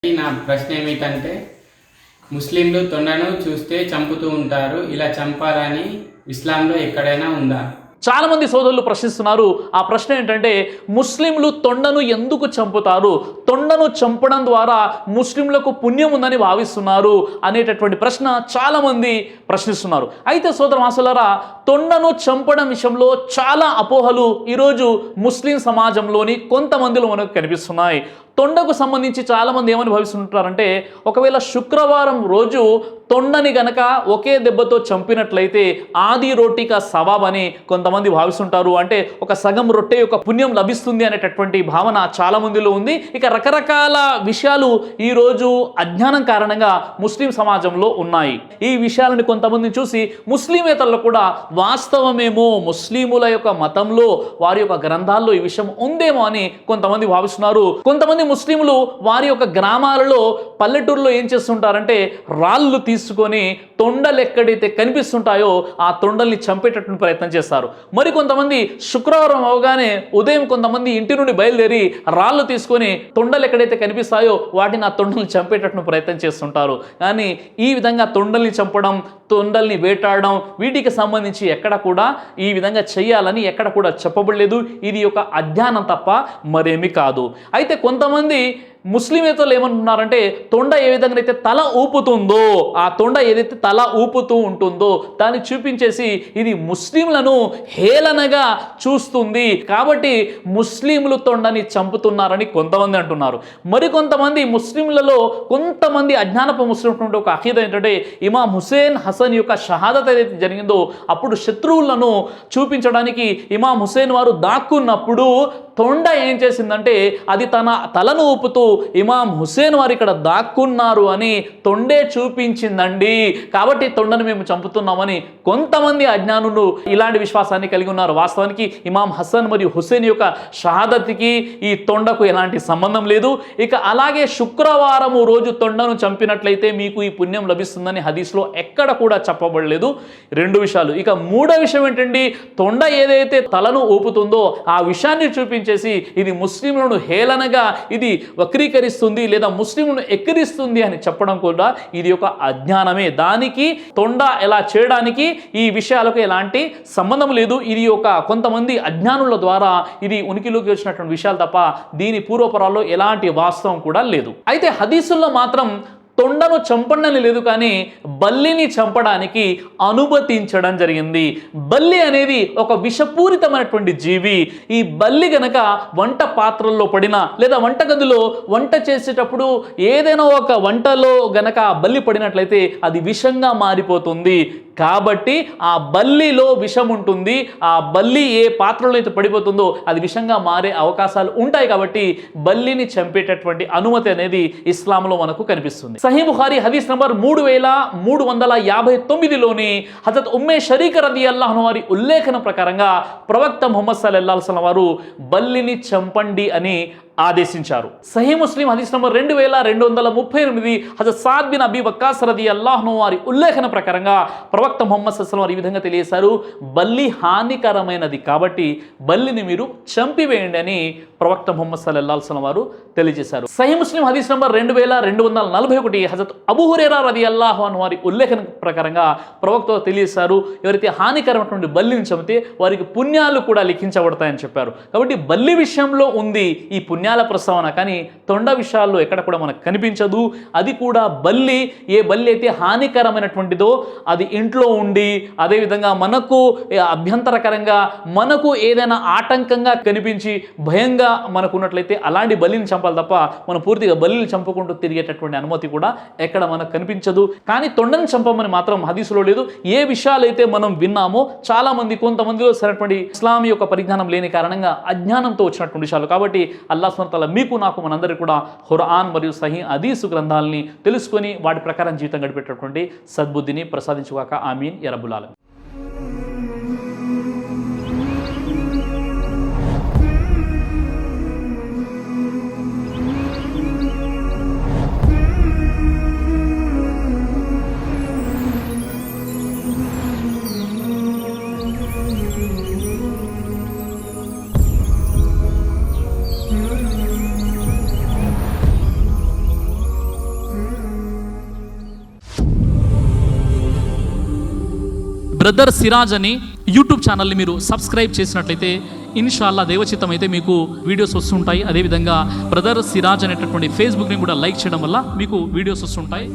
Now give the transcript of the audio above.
నా ప్రశ్న ఏమిటంటే ముస్లింలు తొండను చూస్తే చంపుతూ ఉంటారు. ఇలా చంపాలని ఇస్లాంలో ఎక్కడైనా ఉందా? చాలా మంది సోదరులు ప్రశ్నిస్తున్నారు. ఆ ప్రశ్న ఏంటంటే ముస్లింలు తొండను ఎందుకు చంపుతారు, తొండను చంపడం ద్వారా ముస్లింలకు పుణ్యం ఉందని భావిస్తున్నారు అనేటటువంటి ప్రశ్న చాలా మంది ప్రశ్నిస్తున్నారు. అయితే సోదర మాసులారా, తొండను చంపడం విషయంలో చాలా అపోహలు ఈరోజు ముస్లిం సమాజంలోని కొంతమందిలో మనకు కనిపిస్తున్నాయి. తొండకు సంబంధించి చాలామంది ఏమని భావిస్తుంటారంటే, ఒకవేళ శుక్రవారం రోజు తొండని గనక ఒకే దెబ్బతో చంపినట్లయితే ఆది రోటిక సవాబ్ అని కొంతమంది భావిస్తుంటారు. అంటే ఒక సగం రొట్టె యొక్క పుణ్యం లభిస్తుంది అనేటటువంటి భావన చాలా మందిలో ఉంది. ఇక రకరకాల విషయాలు ఈరోజు అజ్ఞానం కారణంగా ముస్లిం సమాజంలో ఉన్నాయి. ఈ విషయాలను కొంతమందిని చూసి ముస్లిమేతరులు కూడా వాస్తవమేమో, ముస్లిముల యొక్క మతంలో వారి యొక్క గ్రంథాల్లో ఈ విషయం ఉందేమో అని కొంతమంది భావిస్తున్నారు. కొంతమంది ముస్లింలు వారి యొక్క గ్రామాలలో, పల్లెటూరులో ఏం చేస్తుంటారంటే రాళ్ళు తీసుకొని తొండలు ఎక్కడైతే కనిపిస్తుంటాయో ఆ తొండల్ని చంపేటటువంటి ప్రయత్నం చేస్తారు. మరి కొంతమంది శుక్రవారం అవగానే ఉదయం కొంతమంది ఇంటి నుండి బయలుదేరి రాళ్ళు తీసుకొని తొండలు ఎక్కడైతే కనిపిస్తాయో వాటిని ఆ తొండల్ని చంపేటటువంటి ప్రయత్నం చేస్తుంటారు. కానీ ఈ విధంగా తొండల్ని చంపడం, తొండల్ని వేటాడడం, వీటికి సంబంధించి ఎక్కడ కూడా ఈ విధంగా చేయాలని ఎక్కడ కూడా చెప్పబడలేదు. ఇది ఒక అజ్ఞానం తప్ప మరేమీ కాదు. అయితే కొంతమంది ముస్లిమేతరులు ఏమంటున్నారంటే, తొండ ఏ విధంగా అయితే తల ఊపుతుందో, ఆ తొండ ఏదైతే తల ఊపుతూ ఉంటుందో దాన్ని చూపించేసి ఇది ముస్లింలను హేళనగా చూస్తుంది కాబట్టి ముస్లింలు తొండని చంపుతున్నారని కొంతమంది అంటున్నారు. మరికొంతమంది ముస్లింలలో కొంతమంది అజ్ఞానపు ముస్లిం ఒక అఖీద ఏంటంటే, ఇమాం హుసేన్ హసన్ యొక్క షహాదత్ ఏదైతే జరిగిందో అప్పుడు శత్రువులను చూపించడానికి ఇమాం హుసేన్ వారు దాక్కున్నప్పుడు తొండ ఏం చేసిందంటే, అది తన తలను ఊపుతూ ఇమాం హుసేన్ వారు ఇక్కడ దాక్కున్నారు అని తొండే చూపించిందండి, కాబట్టి తొండను మేము చంపుతున్నామని కొంతమంది అజ్ఞానులు ఇలాంటి విశ్వాసాన్ని కలిగి ఉన్నారు. వాస్తవానికి ఇమాం హసన్ మరియు హుసేన్ యొక్క షహాదత్కి ఈ తొండకు ఎలాంటి సంబంధం లేదు. ఇక అలాగే శుక్రవారము రోజు తొండను చంపినట్లయితే మీకు ఈ పుణ్యం లభిస్తుందని హదీస్లో ఎక్కడ కూడా చెప్పబడలేదు. రెండు విషయాలు. ఇక మూడో విషయం ఏంటండి, తొండ ఏదైతే తలను ఊపుతుందో ఆ విషయాన్ని చూపించేసి ఇది ముస్లింలను హేళనగా, ఇది వక్రీకరిస్తుంది లేదా ముస్లింలను ఎక్కిరిస్తుంది అని చెప్పడం కూడా ఇది ఒక అజ్ఞానమే. దానికి తొండ ఎలా చేయడానికి ఈ విషయాలకు ఎలాంటి సంబంధం లేదు. ఇది ఒక కొంతమంది అజ్ఞానుల ద్వారా ఇది ఉనికిలోకి వచ్చినటువంటి విషయాలు తప్ప దీని పూర్వపరాల్లో ఎలాంటి వాస్తవం కూడా లేదు. అయితే హదీసుల్లో మాత్రం తొండను చంపండి లేదు, కానీ బల్లిని చంపడానికి అనుమతించడం జరిగింది. బల్లి అనేది ఒక విషపూరితమైనటువంటి జీవి. ఈ బల్లి గనక వంట పాత్రల్లో పడినా లేదా వంటగదిలో వంట చేసేటప్పుడు ఏదైనా ఒక వంటలో గనక బల్లి పడినట్లయితే అది విషంగా మారిపోతుంది. కాబట్టి ఆ బల్లిలో విషం ఉంటుంది. ఆ బల్లి ఏ పాత్రలో అయితే పడిపోతుందో అది విషంగా మారే అవకాశాలు ఉంటాయి. కాబట్టి బల్లిని చంపేటటువంటి అనుమతి అనేది ఇస్లాంలో మనకు కనిపిస్తుంది. సహీ బుఖారీ హదీస్ నంబర్ 3359లోని హజరత్ ఉమ్మే షరీక రదియల్లాహు అన్హా వారి ఉల్లేఖన ప్రకారంగా ప్రవక్త ముహమ్మద్ సల్లల్లాహు అలైహి వసల్లం వారు బల్లిని చంపండి అని ఆదేశించారు. సహీ ముస్లిం హదీస్ నంబర్ 2238 హజరత్ సాద్ బిన్ అబీ వక్కాస్ రదియల్లాహు అన్హు వారి ఉల్లేఖన ప్రకారంగా ప్రవక్త ముహమ్మద్ సల్లల్లాహు అలైహి వసల్లం వారు ఈ విధంగా తెలియజేశారు, బల్లి హానికరమైనది కాబట్టి బల్లిని మీరు చంపివేయండి అని ప్రవక్త ముహమ్మద్ సల్లల్లాహు అలైహి వసల్లం వారు తెలియజేశారు. సహీ ముస్లిం హదీస్ నంబర్ 2241 హజరత్ అబూ హురైరా రదియల్లాహు అన్హు వారి ఉల్లేఖన ప్రకారంగా ప్రవక్త తెలియజేశారు, ఎవరైతే హానికరమైనటువంటి బల్లిని చంపితే వారికి పుణ్యాలు కూడా లిఖించబడతాయని చెప్పారు. కాబట్టి బల్లి విషయంలో ఉంది ఈ పుణ్యాల ప్రస్తావన, కానీ తొండ విషయాల్లో ఎక్కడ కూడా మనకు కనిపించదు. అది కూడా బల్లి, ఏ బల్లి అయితే హానికరమైనటువంటిదో అది ఇంట్లో ఉండి అదేవిధంగా మనకు అభ్యంతరకరంగా, మనకు ఏదైనా ఆటంకంగా కనిపించి భయంగా మనకు ఉన్నట్లయితే అలాంటి బల్లిని చంపాలి తప్ప మనం పూర్తిగా బల్లిని చంపుకుంటూ తిరిగేటటువంటి అనుమతి కూడా ఎక్కడ మనకు కనిపించదు. కానీ తొండను చంపమని మాత్రం హదీసులో లేదు. ఏ విషయాలైతే మనం విన్నామో చాలా మంది కొంతమందిలో సరైనటువంటి ఇస్లాం యొక్క పరిజ్ఞానం లేని కారణంగా అజ్ఞానంతో వచ్చినటువంటి విషయాలు. కాబట్టి అల్లాహ్ సుబ్హానహు వ తఆలా మీకు నాకు మనందరికీ కూడా ఖురాన్ మరియు సహీ హదీసు గ్రంథాలని తెలుసుకొని వాటి ప్రకారం జీవితం గడిపేటటువంటి సద్బుద్ధిని ప్రసాదించుగాక. ఆమీన్ యా రబ్బుల్ ఆలమీన్. బ్రదర్ సిరాజ్ అని యూట్యూబ్ ఛానల్ని మీరు సబ్స్క్రైబ్ చేసినట్లయితే ఇన్షాల్లా దేవచిత్తం అయితే మీకు వీడియోస్ వస్తుంటాయి. అదేవిధంగా బ్రదర్ సిరాజ్ అనేటటువంటి ఫేస్బుక్ని కూడా లైక్ చేయడం వల్ల మీకు వీడియోస్ వస్తుంటాయి.